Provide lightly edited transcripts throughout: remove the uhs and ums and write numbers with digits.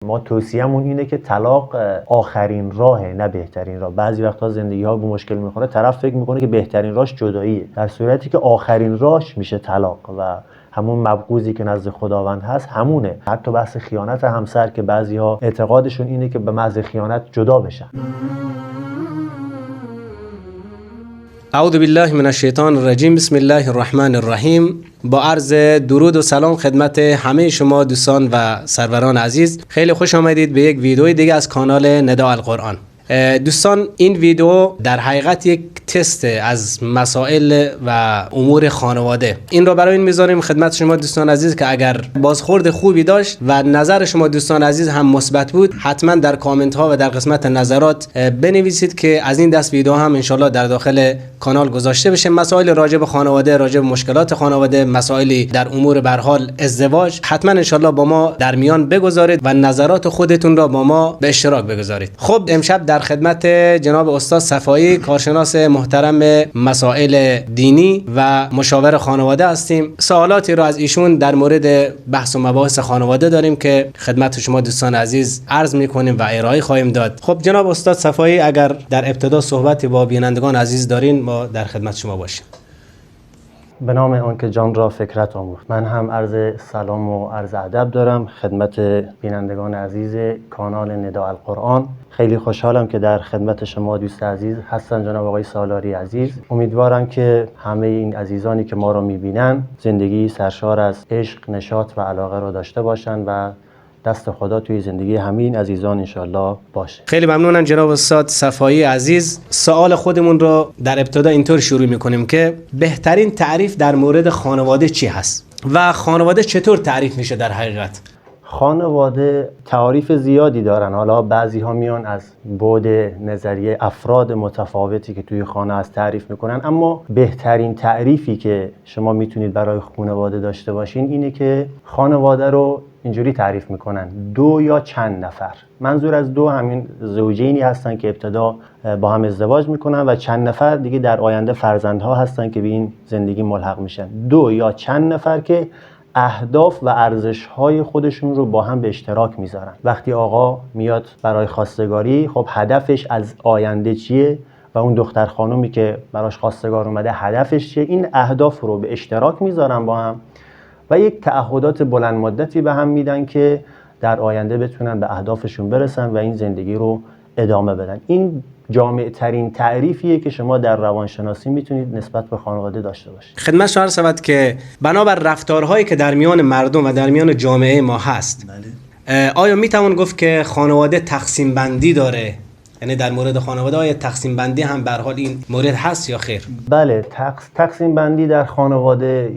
ما توصیه‌مون اینه که طلاق آخرین راهه نه بهترین راه. بعضی وقتا زندگی‌ها به مشکل می‌خوره، طرف فکر می‌کنه که بهترین راهش جداییه، در صورتی که آخرین راهش میشه طلاق و همون مبغوضی که نزد خداوند هست همونه. حتی بحث خیانت همسر که بعضی‌ها اعتقادشون اینه که به محض خیانت جدا بشن. اعوذ بالله من الشیطان الرجیم. بسم الله الرحمن الرحیم. با عرض درود و سلام خدمت همه شما دوستان و سروران عزیز، خیلی خوش آمدید به یک ویدیو دیگه از کانال نداء القرآن. دوستان، این ویدیو در حقیقت یک تست از مسائل و امور خانواده. این رو برای این میذاریم خدمت شما دوستان عزیز که اگر بازخورد خوبی داشت و نظر شما دوستان عزیز هم مثبت بود، حتما در کامنت ها و در قسمت نظرات بنویسید که از این دست ویدیو هم انشالله در داخل کانال گذاشته بشه. مسائل راجع به خانواده، راجع به مشکلات خانواده، مسائلی در امور به هر حال ازدواج، حتما انشالله با ما در میان بگذارید و نظرات خودتون را با ما به اشتراک بگذارید. خب امشب در خدمت جناب استاد صفایی، کارشناس محترم مسائل دینی و مشاور خانواده هستیم. سوالاتی رو از ایشون در مورد بحث و مباحث خانواده داریم که خدمت شما دوستان عزیز عرض می‌کنیم و ارائه خواهیم داد. خب جناب استاد صفایی، اگر در ابتدا صحبتی با بینندگان عزیز دارین ما در خدمت شما باشیم. به نام آنکه جان را فکرت آموخت. من هم عرض سلام و عرض ادب دارم خدمت بینندگان عزیز کانال نداء القرآن. خیلی خوشحالم که در خدمت شما دوست عزیز هستن جناب آقای سالاری عزیز. امیدوارم که همه این عزیزانی که ما را میبینن زندگی سرشار از عشق، نشاط و علاقه را داشته باشن و دست خدا توی زندگی همین عزیزان انشالله باشه. خیلی ممنونم جناب استاد صفایی عزیز. سوال خودمون رو در ابتدا اینطور شروع میکنیم که بهترین تعریف در مورد خانواده چی هست و خانواده چطور تعریف میشه در حقیقت؟ خانواده تعریف زیادی دارن. حالا بعضی ها میان از بعد نظریه افراد متفاوتی که توی خانه از تعریف میکنن، اما بهترین تعریفی که شما میتونید برای خانواده داشته باشین اینه که خانواده رو اینجوری تعریف میکنن: دو یا چند نفر. منظور از دو همین زوجینی هستن که ابتدا با هم ازدواج میکنن و چند نفر دیگه در آینده فرزندها هستن که به این زندگی ملحق میشن. دو یا چند نفر که اهداف و ارزش‌های خودشون رو با هم به اشتراک میذارن. وقتی آقا میاد برای خواستگاری، خب هدفش از آینده چیه و اون دختر خانومی که براش خواستگار اومده هدفش چیه، این اهداف رو به اشتراک میذارن با هم و یک تعهدات بلند مدتی به هم میدن که در آینده بتونن به اهدافشون برسن و این زندگی رو ادامه بدن. این جامع ترین تعریفیه که شما در روانشناسی میتونید نسبت به خانواده داشته باشید. خدمت شما عرض شود که بنابر رفتارهایی که در میان مردم و در میان جامعه ما هست، آیا میتوان گفت که خانواده تقسیم بندی داره؟ یعنی در مورد خانواده آیا تقسیم بندی هم به هر حال این مورد هست یا خیر؟ بله، تقسیم بندی در خانواده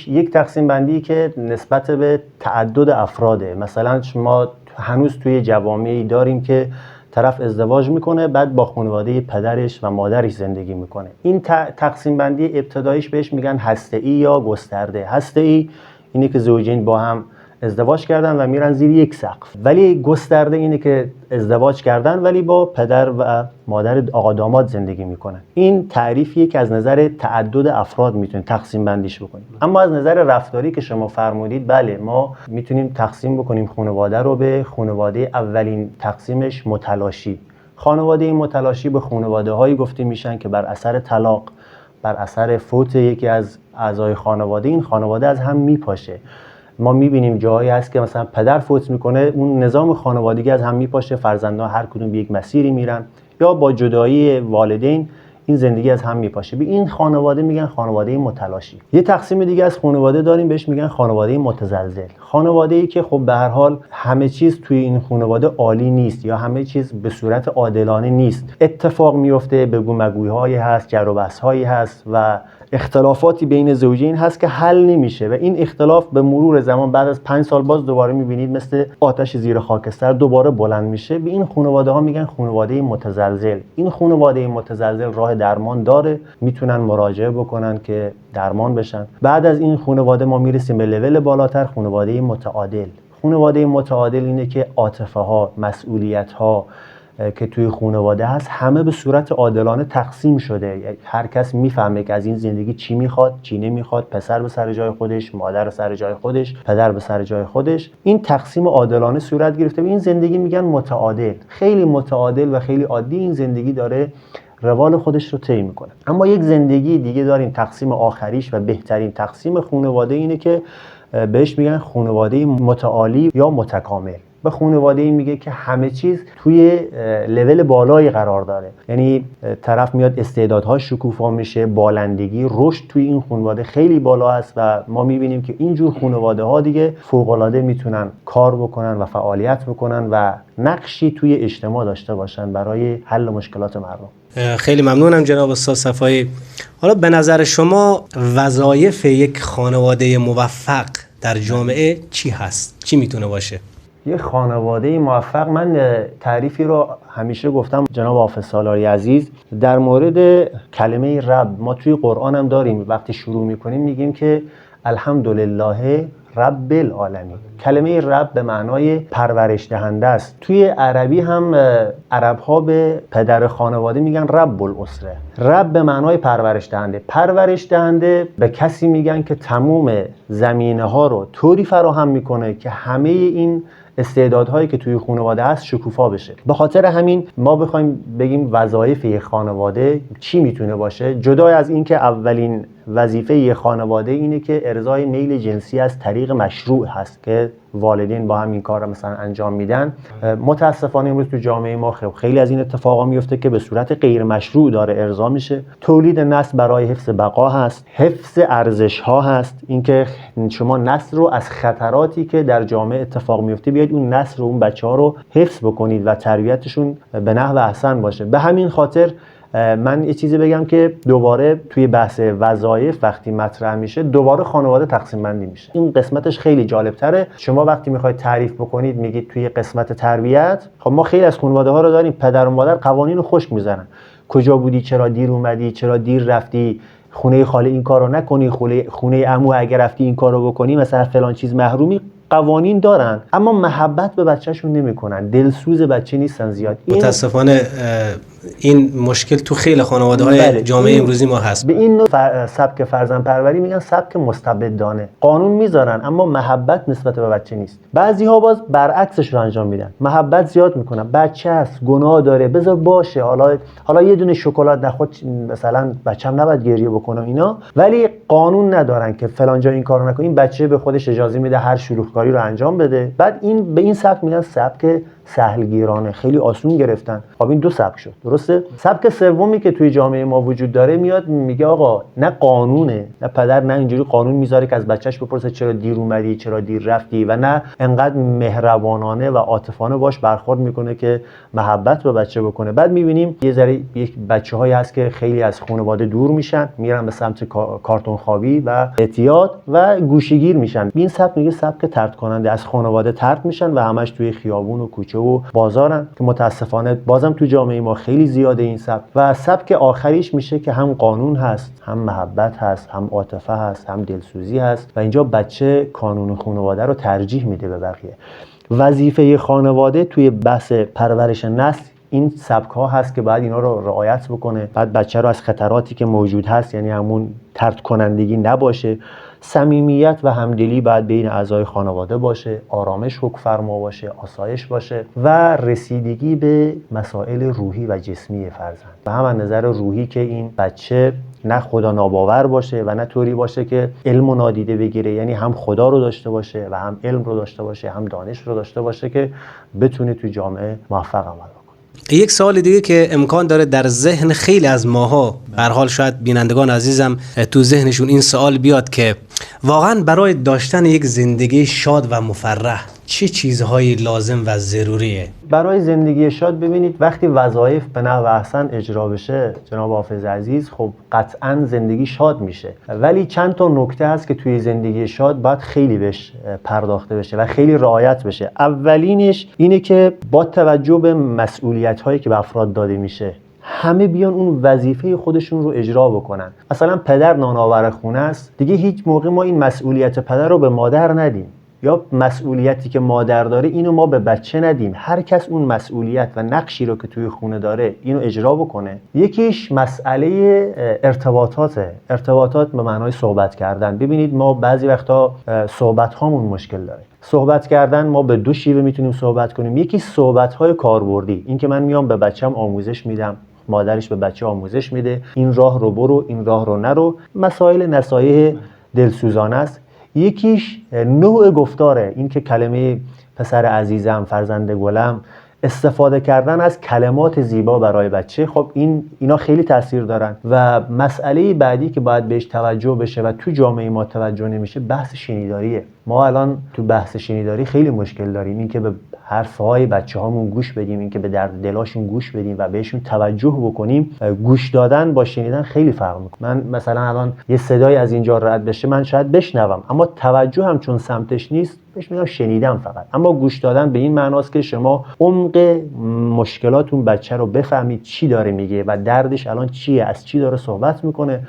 یک تقسیم بندی که نسبت به تعدد افراده. مثلا شما هنوز توی جوامعی داریم که طرف ازدواج میکنه، بعد با خانواده پدرش و مادرش زندگی میکنه. این تقسیم بندی ابتداییش بهش میگن هسته‌ای یا گسترده. هسته‌ای اینه که زوجین با هم ازدواج کردن و میرن زیر یک سقف، ولی گسترده اینه که ازدواج کردن ولی با پدر و مادر آقا داماد زندگی میکنن. این تعریفیه که از نظر تعدد افراد میتونید تقسیم بندیش بکنید. اما از نظر رفتاری که شما فرمودید، بله ما میتونیم تقسیم بکنیم خانواده رو به خانواده اولین تقسیمش متلاشی. خانواده متلاشی به خانواده هایی گفته میشن که بر اثر طلاق، بر اثر فوت یکی از اعضای خانواده، این خانواده از هم میپاشه. ما میبینیم جایی هست که مثلا پدر فوت میکنه، اون نظام خانوادگی از هم میپاشه، فرزندان هر کدوم به یک مسیری میرن یا با جدایی والدین این زندگی از هم میپاشه. به این خانواده میگن خانواده متلاشی. یه تقسیم دیگه از خانواده داریم بهش میگن خانواده متزلزل. خانواده‌ای که خب به هر حال همه چیز توی این خانواده عالی نیست یا همه چیز به صورت عادلانه نیست. اتفاق میفته، بگو مگوی‌هایی هست، جر و بحث‌هایی هست و اختلافاتی بین زوجین هست که حل نمیشه و این اختلاف به مرور زمان بعد از 5 سال باز دوباره میبینید مثل آتش زیر خاکستر دوباره بلند میشه. به این خانواده ها میگن خانواده متزلزل. این خانواده متزلزل راه درمان داره، میتونن مراجعه بکنن که درمان بشن. بعد از این خانواده ما میرسیم به لول بالاتر، خانواده متعادل. خانواده متعادل اینه که عاطفه ها، مسئولیت ها که توی خانواده هست همه به صورت عادلانه تقسیم شده. هر کس میفهمه که از این زندگی چی میخواد، چی نمیخواد، پسر به سر جای خودش، مادر به سر جای خودش، پدر به سر جای خودش. این تقسیم عادلانه صورت گرفته. به این زندگی میگن متعادل. خیلی متعادل و خیلی عادی این زندگی داره روال خودش رو طی میکنه. اما یک زندگی دیگه داریم، تقسیم آخریش و بهترین تقسیم خانواده اینه که بهش میگن خانواده متعالی یا متکامل. به خانواده این میگه که همه چیز توی لول بالایی قرار داره، یعنی طرف میاد استعدادهاش شکوفا میشه، بالندگی، رشد توی این خانواده خیلی بالا است و ما میبینیم که اینجور خانواده ها دیگه فوق‌العاده میتونن کار بکنن و فعالیت بکنن و نقشی توی اجتماع داشته باشن برای حل مشکلات مردم. خیلی ممنونم جناب استاد صفایی. حالا به نظر شما وظایف یک خانواده موفق در جامعه چی هست؟ چی میتونه باشه؟ یه خانواده موفق، من تعریفی رو همیشه گفتم جناب حافظ سالاری عزیز در مورد کلمه رب. ما توی قرآن هم داریم، وقتی شروع میکنیم میگیم که الحمدلله رب العالمین. کلمه رب به معنای پرورش دهنده است. توی عربی هم عرب ها به پدر خانواده میگن رب الاسره. رب به معنای پرورش دهنده. پرورش دهنده به کسی میگن که تمام زمینه ها رو طوری فراهم میکنه که همه این استعدادهایی که توی خانواده هست شکوفا بشه. به خاطر همین ما بخوایم بگیم وظایف یک خانواده چی میتونه باشه، جدای از این که اولین وظیفه یک خانواده اینه که ارضای میل جنسی از طریق مشروع هست که والدین با هم این کار رو مثلا انجام میدن. متاسفانه امروز تو جامعه ما خیلی از این اتفاقا میفته که به صورت غیر مشروع داره ارضا میشه. تولید نسل برای حفظ بقا هست، حفظ ارزش ها هست، اینکه شما نسل رو از خطراتی که در جامعه اتفاق میفته بیاید اون نسل رو، اون بچه‌ها رو حفظ بکنید و تربیتشون به نحو احسن باشه. به همین خاطر من یه چیزی بگم که دوباره توی بحث وظایف وقتی مطرح میشه دوباره خانواده تقسیم بندی میشه. این قسمتش خیلی جالب تره. شما وقتی میخواید تعریف بکنید میگید توی قسمت تربیت، خب ما خیلی از خانواده ها رو داریم پدر و مادر قوانین رو خشک میزنن. کجا بودی، چرا دیر اومدی، چرا دیر رفتی، خونه خاله این کارو نکنی، خونه عمو اگه رفتی این کارو بکنی، مثلا فلان چیز محرومی. قوانین دارن اما محبت به بچه‌شون نمیکنن، دلسوز بچه نیستن زیاد. متاسفانه این مشکل تو خیلی خانواده‌های جامعه امروزی ما هست. به این نوع سبک فرزند پروری میگن سبک مستبدانه. قانون میذارن اما محبت نسبت به بچه نیست. بعضی‌ها باز برعکسش رو انجام میدن، محبت زیاد میکنن، بچه است، گناه داره، بذار باشه، حالا یه دونه شکلات نخورد مثلا بچه‌م نباید گریه بکنه اینا، ولی قانون ندارن که فلان جا این کارو نکن. این بچه به خودش اجازه میده هر شلوغکاری رو انجام بده. بعد این به این سبک میگن سبک سهلگیرانه، خیلی آسون گرفتن. خب این دو سبک شد، درسته؟ سبک سومی که توی جامعه ما وجود داره میاد میگه آقا نه قانونه، نه پدر نه اینجوری قانون میذاره که از بچهش بپرسه چرا دیر اومدی، چرا دیر رفتی، و نه انقدر مهربانانه و عاطفانه باش برخورد میکنه که محبت به بچه بکنه. بعد میبینیم یه ذره یک بچه‌هایی هست که خیلی از خانواده دور میشن، میرن به سمت کارتون خوابی و اعتیاد و گوشه‌گیر میشن. این سبک میگه سبک طرد کننده، از خانواده طرد میشن و همش توی خیابون و کوچه و بازارن که متاسفانه بازم تو جامعه ما خیلی زیاده این سبک. و سبک آخریش میشه که هم قانون هست، هم محبت هست، هم عاطفه هست، هم دلسوزی هست و اینجا بچه کانون خانواده رو ترجیح میده به بقیه. وظیفه خانواده توی بحث پرورش نسل این سبک ها هست که باید اینا رو رعایت بکنه. بعد بچه رو از خطراتی که موجود هست، یعنی همون طرد کنندگی نباشه، صمیمیت و همدلی باید بین اعضای خانواده باشه، آرامش حکم فرما باشه، آسایش باشه و رسیدگی به مسائل روحی و جسمی فرزند. و هم از نظر روحی که این بچه نه خدا ناباور باشه و نه طوری باشه که علم و نادیده بگیره، یعنی هم خدا رو داشته باشه و هم علم رو داشته باشه، هم دانش رو داشته باشه که بتونه تو جامعه موفق عمل کنه. یک سوال دیگه که امکان داره در ذهن خیلی از ماها، به هر حال شاید بینندگان عزیزم تو ذهنشون این سوال بیاد که واقعا برای داشتن یک زندگی شاد و مفرح چه چیزهایی لازم و ضروریه؟ برای زندگی شاد ببینید وقتی وظایف به نحو احسن اجرا بشه جناب حافظ عزیز، خب قطعا زندگی شاد میشه. ولی چند تا نکته هست که توی زندگی شاد باید خیلی بهش پرداخته بشه و خیلی رعایت بشه. اولینش اینه که با توجه به مسئولیت هایی که به افراد داده میشه همه بیان اون وظیفه خودشون رو اجرا بکنن. مثلا پدر نانآور خونه است، دیگه هیچ موقع ما این مسئولیت پدر رو به مادر ندیم. یا مسئولیتی که مادر داره اینو ما به بچه ندیم. هر کس اون مسئولیت و نقشی رو که توی خونه داره اینو اجرا بکنه. یکیش مسئله ارتباطات به معنای صحبت کردن. ببینید ما بعضی وقتا صحبت هامون مشکل داره. صحبت کردن ما به دو شیوه میتونیم صحبت کنیم. یکی صحبت های کاربردی، این که من میام به بچم آموزش میدم، مادرش به بچه آموزش میده، این راه رو برو، این راه رو نرو، مسائل نصایح دلسوزانه است. یکیش نوع گفتاره، این که کلمه پسر عزیزم، فرزند گلم، استفاده کردن از کلمات زیبا برای بچه. خب اینا خیلی تاثیر دارن. و مسئله بعدی که باید بهش توجه بشه و تو جامعه ما توجه نمیشه بحث شنیداریه. ما الان تو بحث شنیداری خیلی مشکل داریم، این که به حرفهای بچه‌هامون گوش بدیم، این که به درد دلاشون گوش بدیم و بهشون توجه بکنیم. گوش دادن با شنیدن خیلی فرق میکنه. من مثلا الان یه صدای از اینجا رد بشه من شاید بشنوم، اما توجه هم چون سمتش نیست بهش میگم شنیدم فقط. اما گوش دادن به این معناست که شما عمق مشکلات اون بچه رو بفهمید، چی داره میگه و دردش الان چیه، از چی داره صحبت میکنه.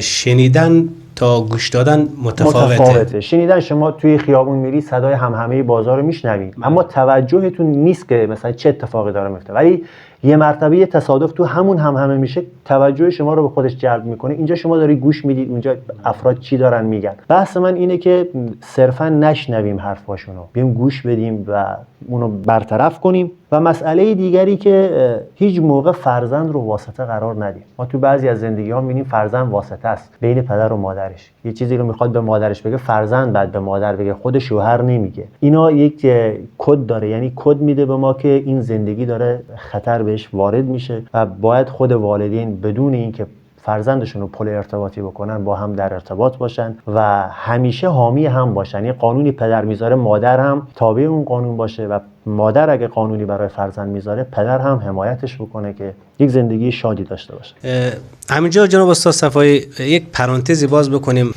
شنیدن تا گوش دادن متفاوته. شنیدن شما توی خیابون میری صدای همهمه بازار رو میشنوید، اما توجهتون نیست که مثلا چه اتفاقی داره میفته. ولی یه مرتبه یه تصادف تو همون همهمه میشه، توجه شما رو به خودش جلب میکنه. اینجا شما داری گوش میدید اونجا افراد چی دارن میگن. بحث من اینه که صرفا نشنویم حرفاشونو، بیایم گوش بدیم و اونو برطرف کنیم. و مسئله دیگری که هیچ موقع فرزند رو واسطه قرار ندیم. ما تو بعضی از زندگی‌ها می‌بینیم فرزند واسطه است بین پدر و مادرش. یه چیزی رو میخواد به مادرش بگه، فرزند بعد به مادر بگه، خود شوهر نمیگه. اینا یک کد داره، یعنی کد میده به ما که این زندگی داره خطر بهش وارد میشه و باید خود والدین بدون اینکه فرزندشون رو پل ارتباطی بکنن با هم در ارتباط باشن و همیشه حامی هم باشن. یعنی قانونی پدر میذاره مادر هم تابع اون قانون باشه و مادر اگه قانونی برای فرزند میذاره پدر هم حمایتش بکنه که یک زندگی شادی داشته باشه. همینجا جناب استاد صفایی یک پرانتزی باز بکنیم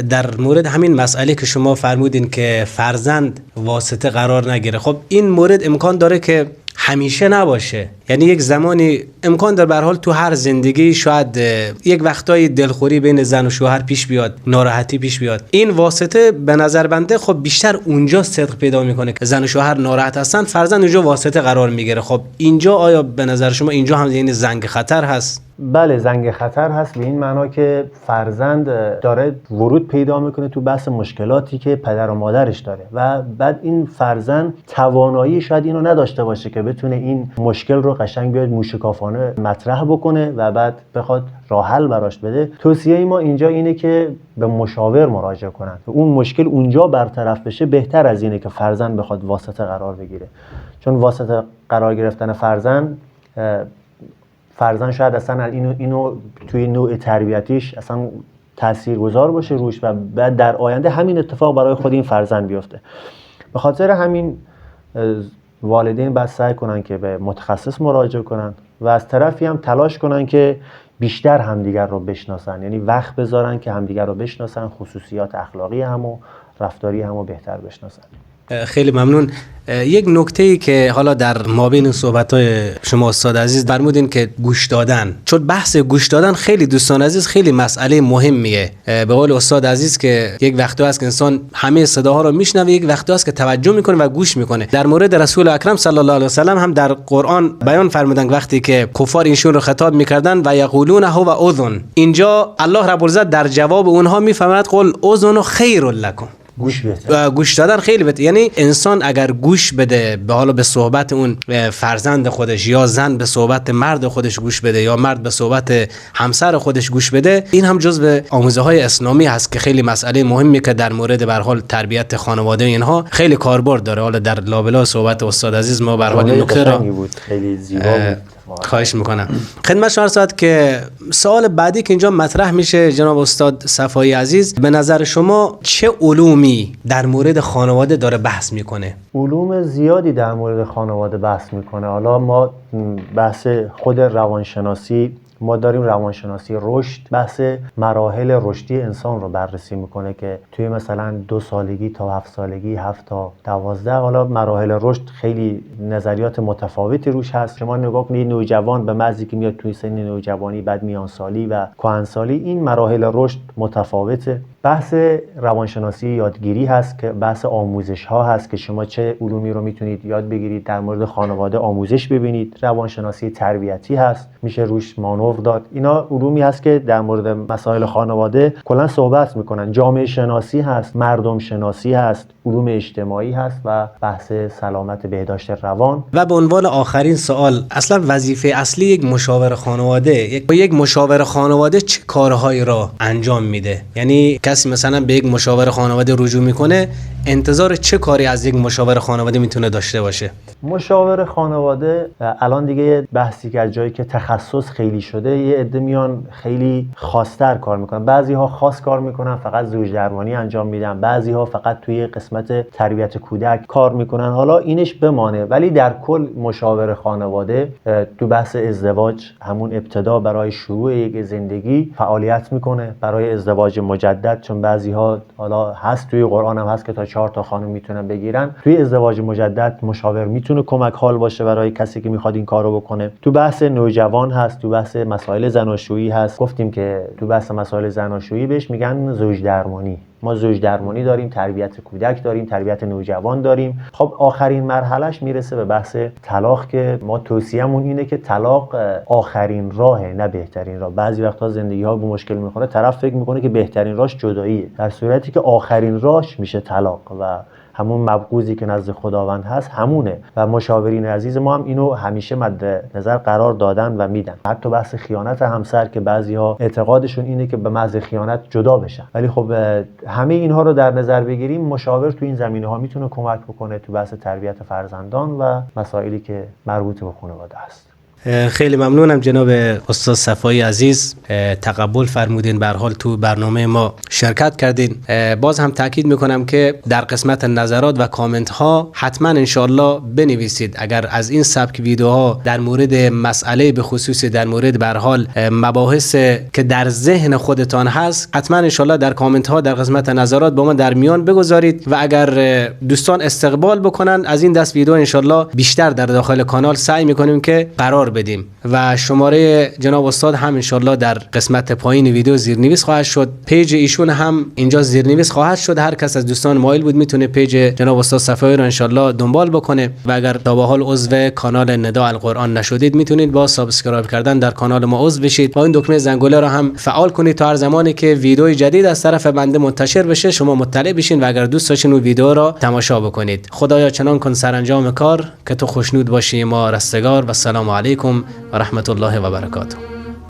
در مورد همین مسئله که شما فرمودین که فرزند واسطه قرار نگیره. خب این مورد امکان داره که همیشه نباشه، یعنی یک زمانی امکان داره به هر حال تو هر زندگی شاید یک وقتای دلخوری بین زن و شوهر پیش بیاد، ناراحتی پیش بیاد. این واسطه به نظر بنده خب بیشتر اونجا صدق پیدا میکنه که زن و شوهر ناراحت هستن، فرزند اونجا واسطه قرار میگیره. خب اینجا آیا به نظر شما اینجا هم یعنی زنگ خطر هست؟ بله، زنگ خطر هست به این معنا که فرزند داره ورود پیدا میکنه تو بحث مشکلاتی که پدر و مادرش داره و بعد این فرزند توانایی شاید اینو نداشته باشه که بتونه این مشکل رو قشنگ بیاد موشکافانه مطرح بکنه و بعد بخواد راه حل براش بده. توصیه ما اینجا اینه که به مشاور مراجعه کنن. اون مشکل اونجا برطرف بشه بهتر از اینه که فرزند بخواد واسطه قرار بگیره. چون واسطه قرار گرفتن فرزند شاید اصلا اینو توی نوع تربیتیش اصلا تاثیرگذار باشه روش و بعد در آینده همین اتفاق برای خود این فرزند بیفته. به خاطر همین والدین باید سعی کنن که به متخصص مراجعه کنن و از طرفی هم تلاش کنن که بیشتر همدیگر رو بشناسن، یعنی وقت بذارن که همدیگر رو بشناسن، خصوصیات اخلاقی هم و رفتاری هم رو بهتر بشناسن. خیلی ممنون. یک نکته‌ای که حالا در مابین صحبت‌های شما استاد عزیز فرمودین که گوش دادن، چون بحث گوش دادن خیلی دوستان عزیز خیلی مسئله مهمیه. به قول استاد عزیز که یک وقتی هست که انسان همه صداها رو میشنوه، یک وقتی هست که توجه میکنه و گوش میکنه. در مورد رسول اکرم صلی الله علیه و سلم هم در قرآن بیان فرمودن وقتی که کفار اینشون رو خطاب میکردن و یقولون هو اذن، اینجا الله رب العزت در جواب اونها میفرماید قل اذن خیر لکم، گوش دادن خیلی بهتره. یعنی انسان اگر گوش بده به حالا به صحبت اون فرزند خودش یا زن به صحبت مرد خودش گوش بده یا مرد به صحبت همسر خودش گوش بده، این هم جزو آموزه‌های اسلامی هست که خیلی مسئله مهمی که در مورد به هر حال تربیت خانواده اینها خیلی کاربرد داره. حالا در لابلای صحبت استاد عزیز ما به هر حال این نکته را خیلی زیبا بود. خواهش میکنم. خدمت شما عرض که سوال بعدی که اینجا مطرح میشه جناب استاد صفایی عزیز، به نظر شما چه علومی در مورد خانواده داره بحث میکنه؟ علوم زیادی در مورد خانواده بحث میکنه. حالا ما بحث خود روانشناسی، ما داریم روانشناسی رشد، بحث مراحل رشدی انسان رو بررسی میکنه که توی مثلا 2 سالگی تا 7 سالگی، 7 تا 12، حالا مراحل رشد خیلی نظریات متفاوتی روش هست. شما نگاه کنید نوجوان به محضی که میاد توی سن نوجوانی، بعد میانسالی و کهنسالی، این مراحل رشد متفاوته. بحث روانشناسی یادگیری هست که بحث آموزش ها هست که شما چه علومی رو میتونید یاد بگیرید. در مورد خانواده آموزش ببینید. روانشناسی تربیتی هست، میشه روش مانور داد. اینا علومی هست که در مورد مسائل خانواده کلا صحبت میکنن. جامعه شناسی هست، مردم شناسی هست، علوم اجتماعی هست و بحث سلامت بهداشت روان. و به عنوان آخرین سوال، اصلا وظیفه اصلی یک مشاور خانواده، یک مشاور خانواده چه کارهایی را انجام میده؟ یعنی کسی مثلا به یک مشاور خانواده رجوع میکنه، انتظار چه کاری از یک مشاور خانواده میتونه داشته باشه؟ مشاور خانواده الان دیگه بحثی که از جایی که تخصص خیلی شده، یه عده میان خیلی خاص‌تر کار میکنن. بعضی‌ها خاص کار میکنن، فقط زوج درمانی انجام میدن. بعضی‌ها فقط توی قسمت تربیت کودک کار میکنن. حالا اینش بمانه، ولی در کل مشاور خانواده تو بحث ازدواج، همون ابتدا برای شروع یک زندگی فعالیت میکنه، برای ازدواج مجدد. چون بعضی‌ها حالا هست توی قرآن هم هست که تا 4 تا خانم میتونن بگیرن. توی ازدواج مجدد مشاور میتونه کمک حال باشه برای کسی که میخواد این کارو بکنه. تو بحث نوجوان هست، تو بحث مسائل زناشویی هست. گفتیم که تو بحث مسائل زناشویی بهش میگن زوج درمانی. ما زوج درمانی داریم، تربیت کودک داریم، تربیت نوجوان داریم. خب آخرین مرحلهش میرسه به بحث طلاق که ما توصیه‌مون اینه که طلاق آخرین راهه، نه بهترین راه. بعضی وقتا زندگی‌ها به مشکل میخوره، طرف فکر میکنه که بهترین راهش جداییه، در صورتی که آخرین راهش میشه طلاق و همون مبغوضی که نزد خداوند هست همونه. و مشاورین عزیز ما هم اینو همیشه مد نظر قرار دادن و میدن. حتی بحث خیانت همسر که بعضی‌ها اعتقادشون اینه که به محض خیانت جدا بشن، ولی خب همه اینها رو در نظر بگیریم، مشاور تو این زمینه‌ها میتونه کمک بکنه تو بحث تربیت فرزندان و مسائلی که مربوط به خانواده است. خیلی ممنونم جناب استاد صفایی عزیز، تقبل فرمودین، به هر حال تو برنامه ما شرکت کردین. باز هم تاکید میکنم که در قسمت نظرات و کامنت ها حتما انشالله بنویسید. اگر از این سبک ویدیوها در مورد مسئله به خصوص در مورد به هر حال مباحث که در ذهن خودتان هست، حتما انشالله در کامنت ها در قسمت نظرات با ما در میان بگذارید و اگر دوستان استقبال بکنن از این دست ویدیو انشالله بیشتر در داخل کانال سعی میکنیم که قرار بدیم و شماره جناب استاد هم انشالله در قسمت پایین ویدیو زیرنویس خواهد شد. پیج ایشون هم اینجا زیرنویس خواهد شد. هر کس از دوستان مایل بود میتونه پیج جناب استاد صفایی رو انشالله دنبال بکنه و اگر تا به حال عضو کانال نداء القرآن نشدید میتونید با سابسکرایب کردن در کانال ما عضو بشید و این دکمه زنگوله رو هم فعال کنید تا هر زمانی که ویدیو جدید از طرف بنده منتشر بشه شما مطلع بشین و اگر دوست داشتین اون ویدیو رو تماشا بکنید. خدایا چنان کن سرانجام کار که تو خوشنود باشی ما رستگار. و السلام علیکم و رحمت الله و برکاته.